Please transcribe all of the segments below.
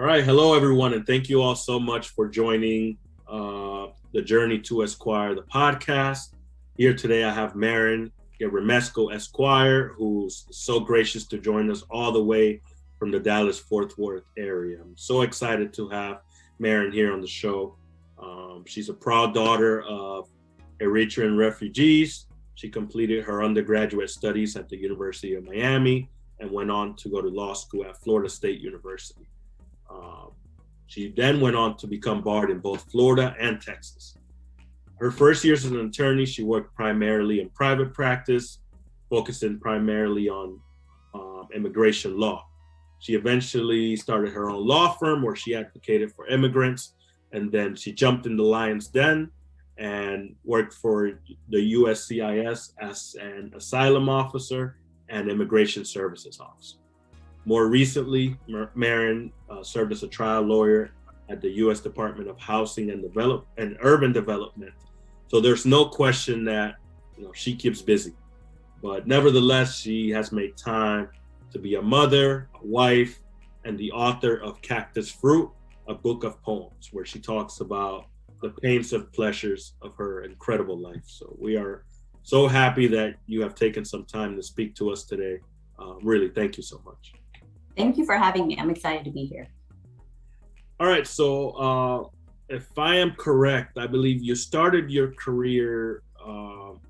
All right. Hello, everyone. And thank you all so much for joining the Journey to Esquire, the podcast. Here today, I have Marron Gebremeskel, Esquire, who's so gracious to join us all the way from the Dallas-Fort Worth area. I'm so excited to have Marron here on the show. She's a proud daughter of Eritrean refugees. She completed her undergraduate studies at the University of Miami and went on to go to law school at Florida State University. She then went on to become barred in both Florida and Texas. Her first years as an attorney, she worked primarily in private practice, focusing primarily on immigration law. She eventually started her own law firm where she advocated for immigrants, and then she jumped in the lion's den and worked for the USCIS as an asylum officer and immigration services officer. More recently, Marron served as a trial lawyer at the U.S. Department of Housing and Urban Development. So there's no question that she keeps busy. But nevertheless, she has made time to be a mother, a wife, and the author of Cactus Fruit, a book of poems, where she talks about the pains and pleasures of her incredible life. So we are so happy that you have taken some time to speak to us today. Really, thank you so much. Thank you for having me. I'm excited to be here. All right, so if I am correct, I believe you started your career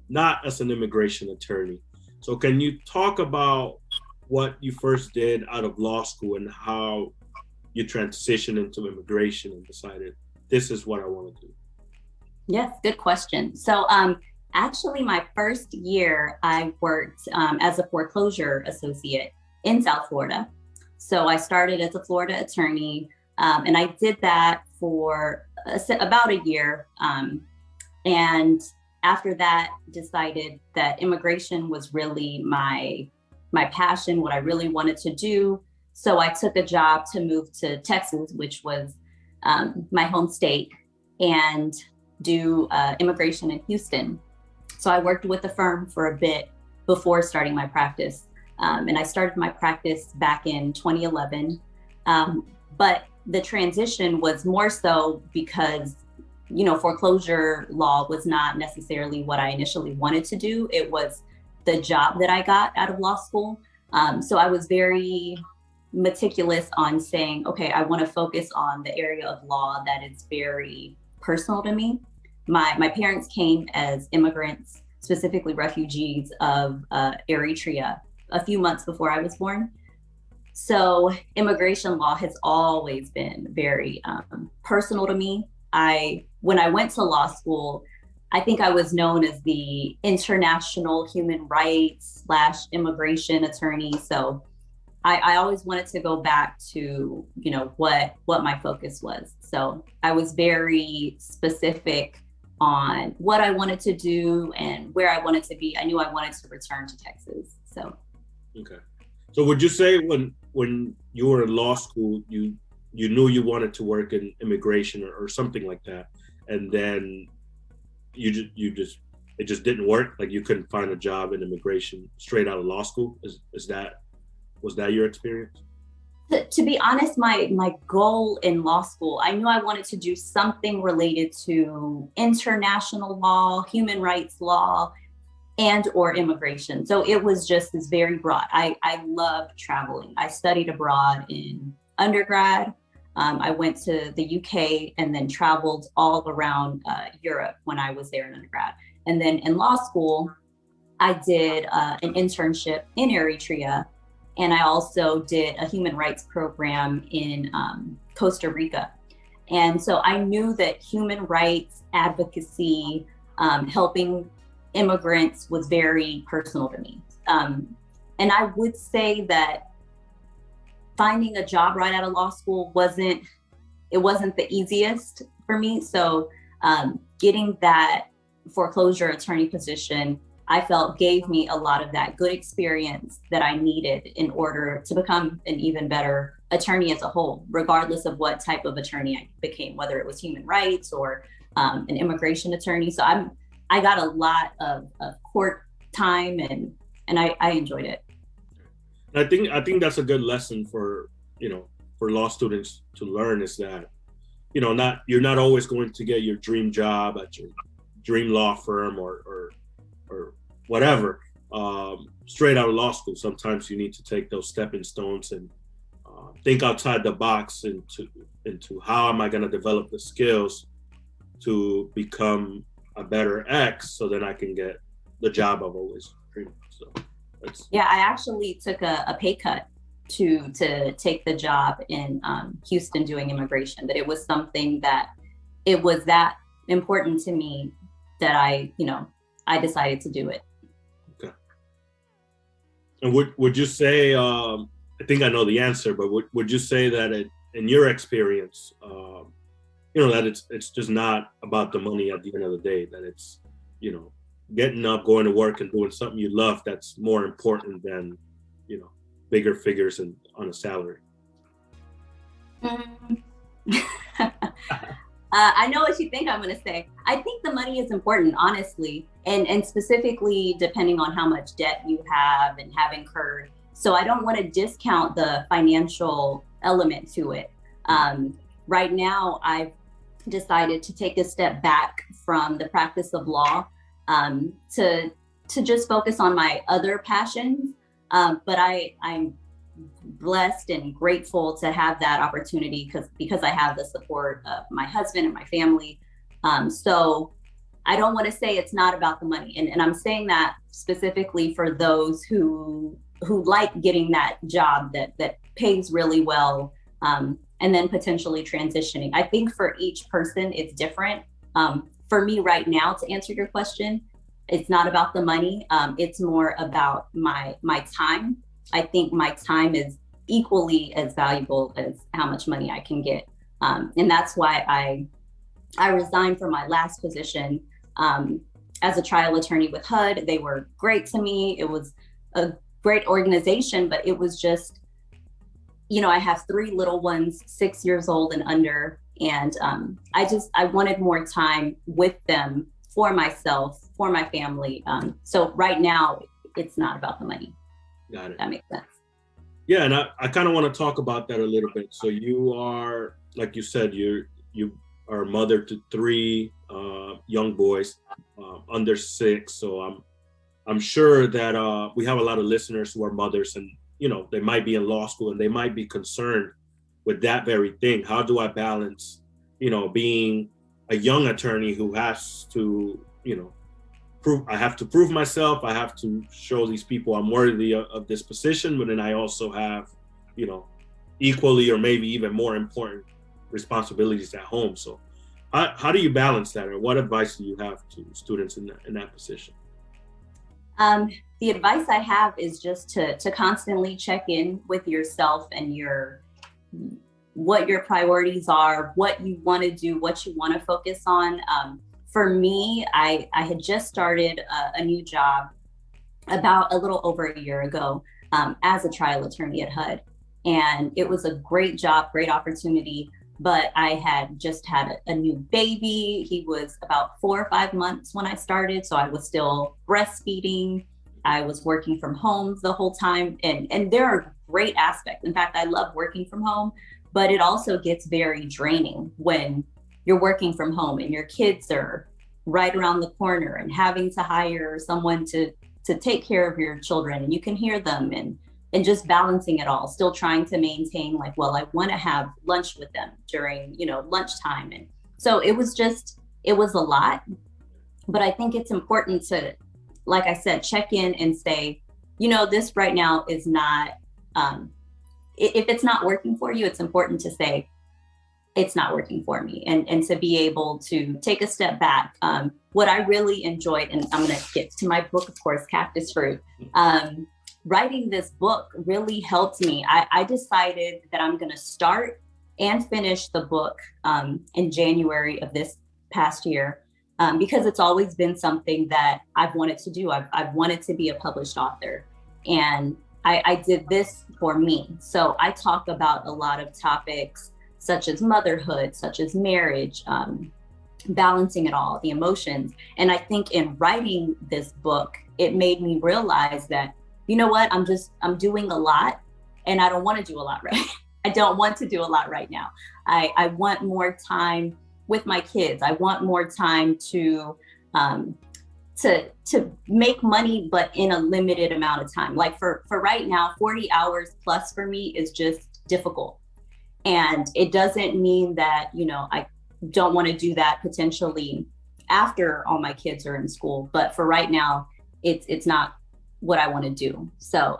not as an immigration attorney. So can you talk about what you first did out of law school and how you transitioned into immigration and decided this is what I want to do? Yes, good question. So actually my first year I worked as a foreclosure associate in South Florida. So I started as a Florida attorney, and I did that for about a year. And after that, decided that immigration was really my passion, what I really wanted to do. So I took a job to move to Texas, which was my home state, and do immigration in Houston. So I worked with the firm for a bit before starting my practice. And I started my practice back in 2011. But the transition was more so because, foreclosure law was not necessarily what I initially wanted to do. It was the job that I got out of law school. So I was very meticulous on saying, okay, I want to focus on the area of law that is very personal to me. My parents came as immigrants, specifically refugees of Eritrea, a few months before I was born. So immigration law has always been very personal to me. When I went to law school, I think I was known as the international human rights / immigration attorney. So I always wanted to go back to, what my focus was. So I was very specific on what I wanted to do and where I wanted to be. I knew I wanted to return to Texas. So. Okay. So would you say when you were in law school, you knew you wanted to work in immigration or something like that, and then it just didn't work? Like you couldn't find a job in immigration straight out of law school? Was that your experience? To be honest, my goal in law school, I knew I wanted to do something related to international law, human rights law, and or immigration. So it was just this very broad. I loved traveling. I studied abroad in undergrad. I went to the UK and then traveled all around Europe when I was there in undergrad. And then in law school, I did an internship in Eritrea. And I also did a human rights program in Costa Rica. And so I knew that human rights advocacy, helping immigrants was very personal to me. And I would say that finding a job right out of law school wasn't the easiest for me. So getting that foreclosure attorney position, I felt gave me a lot of that good experience that I needed in order to become an even better attorney as a whole, regardless of what type of attorney I became, whether it was human rights or an immigration attorney. So I got a lot of court time and I enjoyed it. I think that's a good lesson for for law students to learn is that, you're not always going to get your dream job at your dream law firm or whatever, straight out of law school. Sometimes you need to take those stepping stones and think outside the box into how am I going to develop the skills to become a better X so then I can get the job I've always dreamed of. So yeah, I actually took a pay cut to take the job in Houston doing immigration, but it was something that it was that important to me that I decided to do it. Okay. And would you say, I think I know the answer, but would you say that in your experience, that it's just not about the money at the end of the day, that it's, getting up, going to work and doing something you love, that's more important than, bigger figures on a salary? I know what you think I'm going to say. I think the money is important, honestly, and specifically depending on how much debt you have and have incurred. So I don't want to discount the financial element to it. Right now, I've decided to take a step back from the practice of law to just focus on my other passions. But I'm blessed and grateful to have that opportunity because I have the support of my husband and my family. So I don't want to say it's not about the money. And I'm saying that specifically for those who like getting that job that pays really well, and then potentially transitioning. I think for each person, it's different. For me right now, to answer your question, it's not about the money. It's more about my time. I think my time is equally as valuable as how much money I can get. And that's why I resigned from my last position as a trial attorney with HUD. They were great to me. It was a great organization, but it was just, I have 3 little ones, 6 years old and under. And I wanted more time with them, for myself, for my family. So right now, it's not about the money. Got it. That makes sense. Yeah, and I kind of want to talk about that a little bit. So you are, like you said, you are a mother to 3 young boys under 6. So I'm sure that we have a lot of listeners who are mothers, and they might be in law school and they might be concerned with that very thing. How do I balance, being a young attorney who has to, I have to prove myself. I have to show these people I'm worthy of this position, but then I also have, equally or maybe even more important responsibilities at home. So how do you balance that, or what advice do you have to students in that position? The advice I have is just to constantly check in with yourself and what your priorities are, what you want to do, what you want to focus on. For me, I had just started a new job about a little over a year ago as a trial attorney at HUD. And it was a great job, great opportunity, but I had just had a new baby. He was about 4 or 5 months when I started. So I was still breastfeeding. I was working from home the whole time. And there are great aspects. In fact, I love working from home, but it also gets very draining when you're working from home and your kids are right around the corner and having to hire someone to take care of your children, and you can hear them, and just balancing it all, still trying to maintain I want to have lunch with them during, lunchtime. And so it was a lot, but I think it's important to, like I said, check in and say, this right now is not, if it's not working for you, it's important to say, it's not working for me, and to be able to take a step back. What I really enjoyed, and I'm going to get to my book, of course, Cactus Fruit. Writing this book really helped me. I decided that I'm going to start and finish the book in January of this past year, because it's always been something that I've wanted to do. I've wanted to be a published author, and I did this for me. So I talk about a lot of topics such as motherhood, such as marriage, balancing it all, the emotions. And I think in writing this book, it made me realize that, I'm doing a lot and I don't want to do a lot, right? I don't want to do a lot right now. I want more time with my kids. I want more time to make money, but in a limited amount of time. Like for right now, 40 hours plus for me is just difficult. And it doesn't mean that, I don't want to do that potentially after all my kids are in school. But for right now, it's not what I want to do. So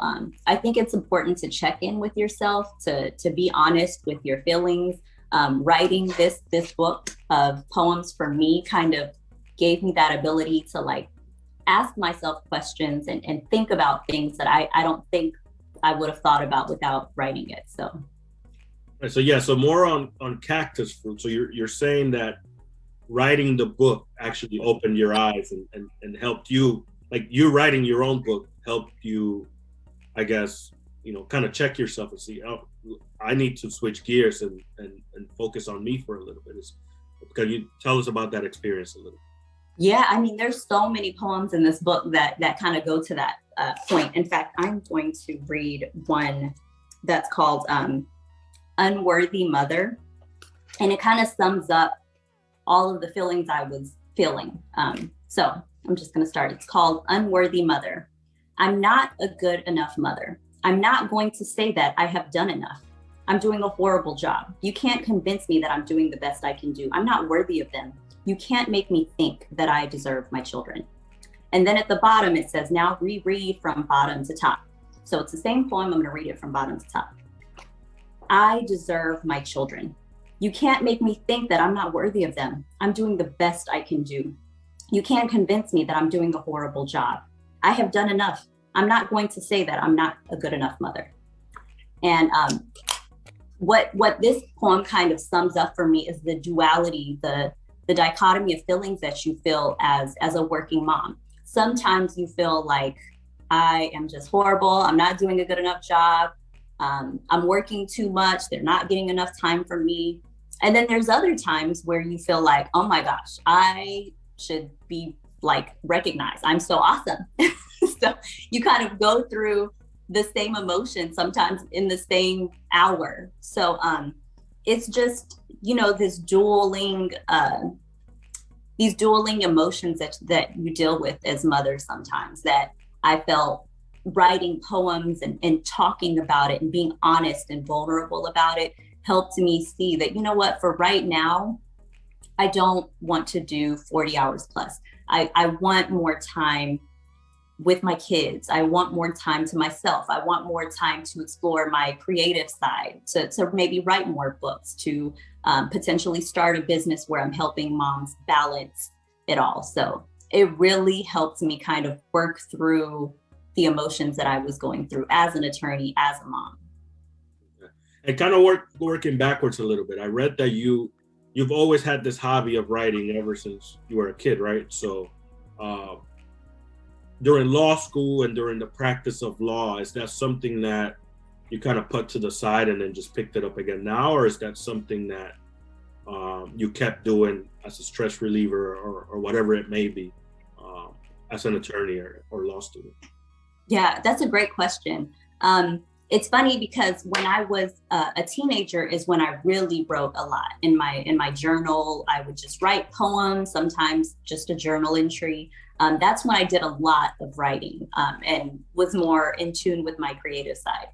I think it's important to check in with yourself, to be honest with your feelings. Writing this book of poems for me kind of gave me that ability to like ask myself questions and think about things that I don't think I would have thought about without writing it. So more on cactus fruit. So you're saying that writing the book actually opened your eyes and helped you, like you writing your own book helped you, I guess, kind of check yourself and see, oh, I need to switch gears and focus on me for a little bit. Can you tell us about that experience a little? Yeah, I mean, there's so many poems in this book that kind of go to that point. In fact, I'm going to read one that's called Unworthy Mother. And it kind of sums up all of the feelings I was feeling. So I'm just going to start. It's called Unworthy Mother. I'm not a good enough mother. I'm not going to say that I have done enough. I'm doing a horrible job. You can't convince me that I'm doing the best I can do. I'm not worthy of them. You can't make me think that I deserve my children. And then at the bottom, it says, now reread from bottom to top. So it's the same poem. I'm going to read it from bottom to top. I deserve my children. You can't make me think that I'm not worthy of them. I'm doing the best I can do. You can't convince me that I'm doing a horrible job. I have done enough. I'm not going to say that I'm not a good enough mother. And what this poem kind of sums up for me is the duality, the dichotomy of feelings that you feel as a working mom. Sometimes you feel like I am just horrible. I'm not doing a good enough job. I'm working too much. They're not getting enough time for me. And then there's other times where you feel like, oh my gosh, I should be like recognized. I'm so awesome. So you kind of go through the same emotion sometimes in the same hour. So it's just, these dueling emotions that you deal with as mothers sometimes, that I felt writing poems and talking about it and being honest and vulnerable about it helped me see that, for right now, I don't want to do 40 hours plus. I want more time with my kids. I want more time to myself. I want more time to explore my creative side, to maybe write more books, to potentially start a business where I'm helping moms balance it all. So it really helped me kind of work through the emotions that I was going through as an attorney, as a mom. And kind of working backwards a little bit. I read that you've always had this hobby of writing ever since you were a kid, right? So during law school and during the practice of law, is that something that you kind of put to the side and then just picked it up again now? Or is that something that you kept doing as a stress reliever or whatever it may be as an attorney or law student? Yeah, that's a great question. It's funny because when I was a teenager is when I really wrote a lot in my journal. I would just write poems, sometimes just a journal entry. That's when I did a lot of writing and was more in tune with my creative side.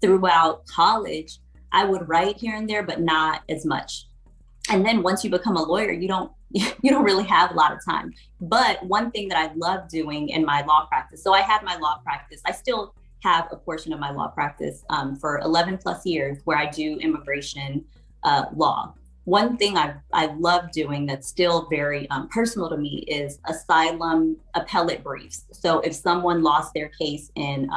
Throughout college, I would write here and there, but not as much. And then once you become a lawyer, you don't really have a lot of time. But one thing that I love doing in my law practice, so I had my law practice, I still have a portion of my law practice for 11 plus years where I do immigration law. One thing I love doing that's still very personal to me is asylum appellate briefs. So if someone lost their case in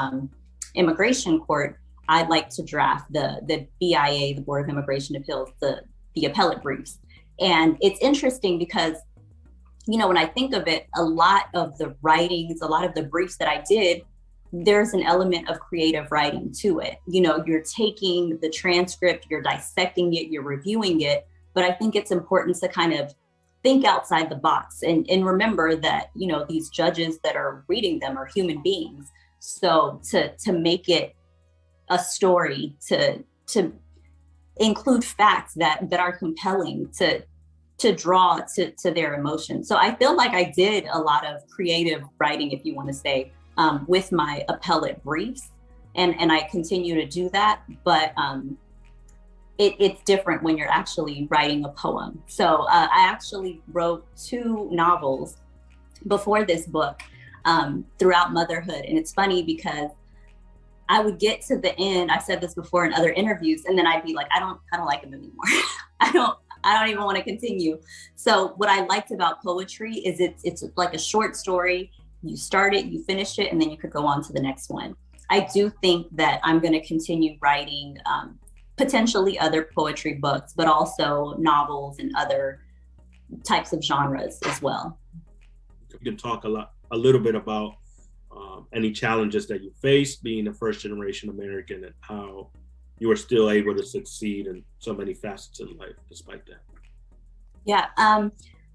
immigration court, I'd like to draft the BIA, the Board of Immigration Appeals, the appellate briefs. And it's interesting because, when I think of it, a lot of the writings, a lot of the briefs that I did, there's an element of creative writing to it. You're taking the transcript, you're dissecting it, you're reviewing it. But I think it's important to kind of think outside the box and remember that, these judges that are reading them are human beings. So to make it a story, to include facts that are compelling to draw to their emotions. So I feel like I did a lot of creative writing, if you want to say, with my appellate briefs, and I continue to do that. But it's different when you're actually writing a poem. So I actually wrote 2 novels before this book throughout motherhood. And it's funny because I would get to the end, I said this before in other interviews, and then I'd be like, I don't like him anymore. I don't even want to continue. So what I liked about poetry is it's like a short story. You start it, you finish it, and then you could go on to the next one. I do think that I'm going to continue writing potentially other poetry books, but also novels and other types of genres as well. You can talk a little bit about any challenges that you faced being a first generation American and how you were still able to succeed in so many facets in life despite that. Yeah.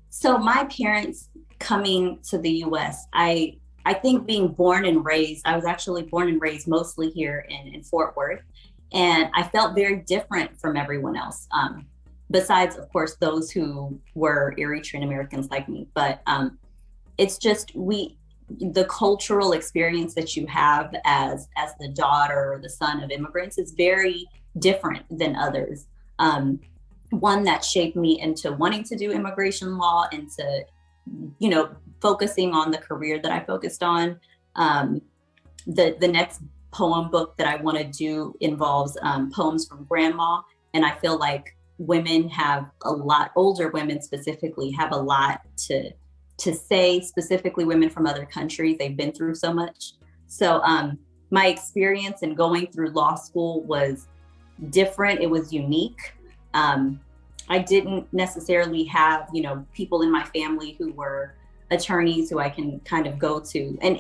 So my parents coming to the US, I think being born and raised, I was actually born and raised mostly here in Fort Worth. And I felt very different from everyone else, besides, of course, those who were Eritrean Americans like me. But it's just the cultural experience that you have as the daughter or the son of immigrants is very different than others. One that shaped me into wanting to do immigration law and to, focusing on the career that I focused on. The next poem book that I want to do involves poems from grandma. And I feel like older women specifically have a lot to say, specifically women from other countries. They've been through so much. So my experience in going through law school was different. It was unique. I didn't necessarily have, people in my family who were attorneys who I can kind of go to. And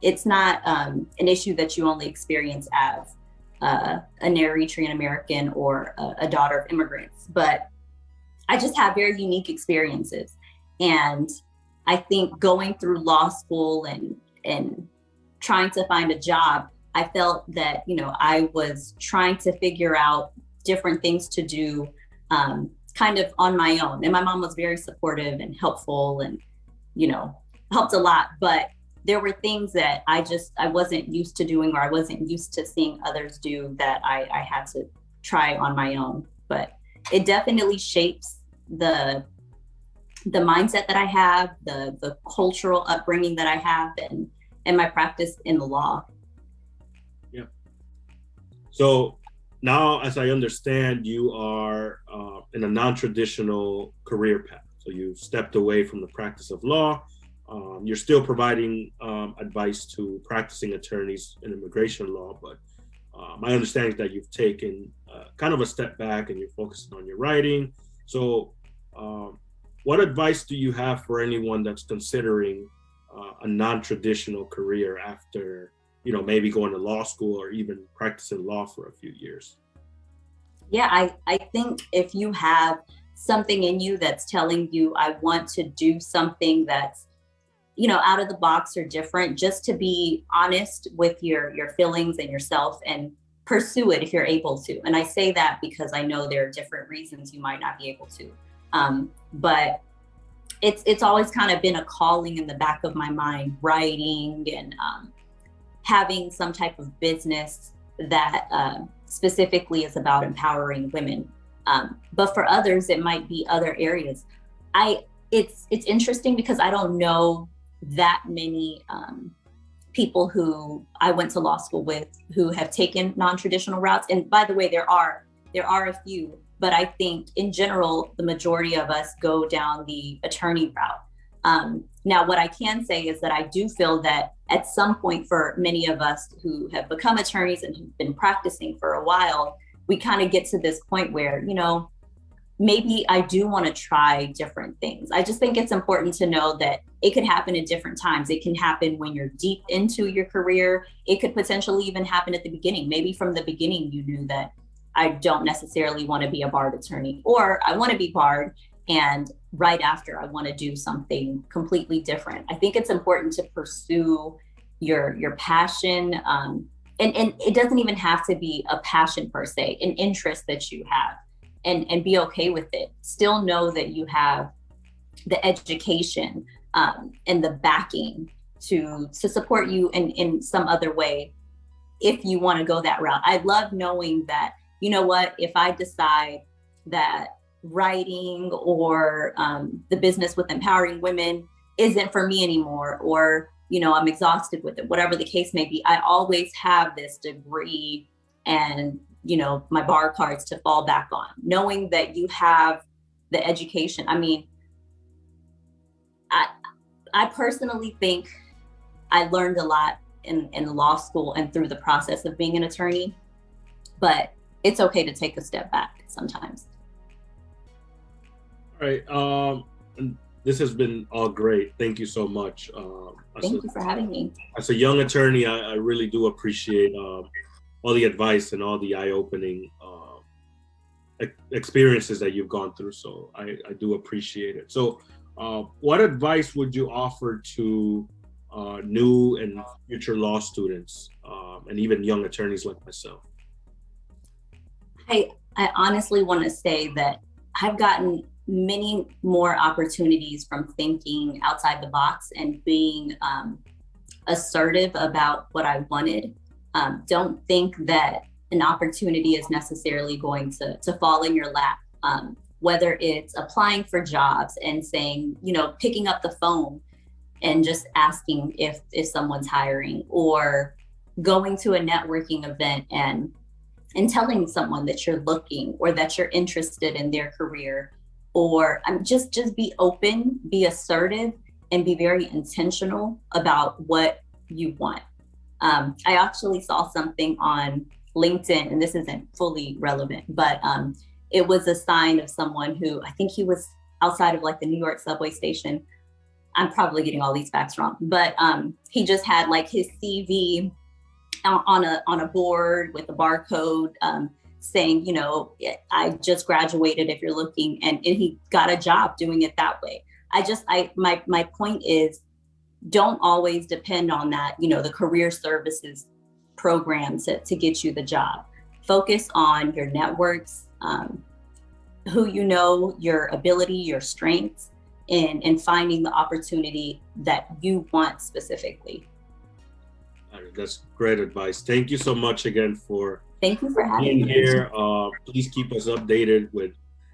it's not an issue that you only experience as an Eritrean American or a daughter of immigrants, but I just have very unique experiences. And I think going through law school and trying to find a job, I felt that, I was trying to figure out different things to do kind of on my own. And my mom was very supportive and helpful and, helped a lot. But there were things that I wasn't used to doing, or I wasn't used to seeing others do, that I had to try on my own. But it definitely shapes the mindset that I have, the cultural upbringing that I have, and my practice in the law. Yeah. So now, as I understand, you are in a non-traditional career path. So you stepped away from the practice of law. You're still providing advice to practicing attorneys in immigration law, but my understanding is that you've taken kind of a step back and you're focusing on your writing. So what advice do you have for anyone that's considering a non-traditional career after, maybe going to law school or even practicing law for a few years? Yeah, I think if you have something in you that's telling you, I want to do something that's, out of the box or different, just to be honest with your feelings and yourself and pursue it if you're able to. And I say that because I know there are different reasons you might not be able to. But it's always kind of been a calling in the back of my mind, writing and having some type of business that specifically is about empowering women. But for others, it might be other areas. It's interesting because I don't know that many people who I went to law school with who have taken non-traditional routes. And by the way, there are a few, but I think in general, the majority of us go down the attorney route. Now, what I can say is that I do feel that at some point, for many of us who have become attorneys and who've been practicing for a while, we kind of get to this point where, maybe I do want to try different things. I just think it's important to know that it could happen at different times. It can happen when you're deep into your career. It could potentially even happen at the beginning. Maybe from the beginning, you knew that I don't necessarily want to be a barred attorney, or I want to be barred, and right after I want to do something completely different. I think it's important to pursue your passion and it doesn't even have to be a passion per se, an interest that you have, and be okay with it. Still know that you have the education and the backing to support you in some other way if you want to go that route. I love knowing that, you know what, if I decide that writing or the business with empowering women isn't for me anymore, or, you know, I'm exhausted with it, whatever the case may be, I always have this degree and, you know, my bar cards to fall back on, knowing that you have the education. I mean, I personally think I learned a lot in law school and through the process of being an attorney, but it's okay to take a step back sometimes. All right. This has been all great. Thank you so much. Thank you for having me. As a young attorney, I really do appreciate all the advice and all the eye-opening experiences that you've gone through. So I do appreciate it. So what advice would you offer to new and future law students and even young attorneys like myself? I honestly want to say that I've gotten many more opportunities from thinking outside the box and being assertive about what I wanted. Don't think that an opportunity is necessarily going to fall in your lap. Whether it's applying for jobs and saying, you know, picking up the phone and just asking if someone's hiring, or going to a networking event and telling someone that you're looking or that you're interested in their career, or just be open, be assertive, and be very intentional about what you want. I actually saw something on LinkedIn, and this isn't fully relevant, but it was a sign of someone who, I think he was outside of like the New York subway station. I'm probably getting all these facts wrong, but he just had like his CV on a board with a barcode saying, you know, I just graduated if you're looking, and he got a job doing it that way. My point is, don't always depend on that, you know, the career services program to get you the job. Focus on your networks, who you know, your ability, your strengths, and finding the opportunity that you want specifically. That's great advice. Thank you so much again for Thank you for having being here. Please keep us updated with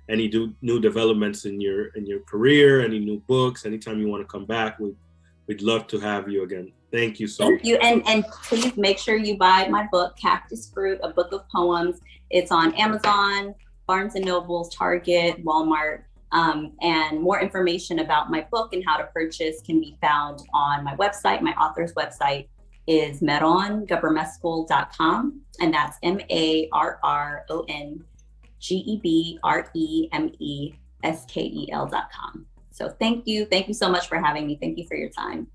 any new developments in your career, any new books. Anytime you want to come back, we'd love to have you again. Thank you so much. Thank you. And please make sure you buy my book, Cactus Fruit, a book of poems. It's on Amazon, Barnes & Nobles, Target, Walmart. And more information about my book and how to purchase can be found on my website. My author's website is marrongebremeskel.com, and that's MarronGebremeskel.com. So thank you so much for having me. Thank you for your time.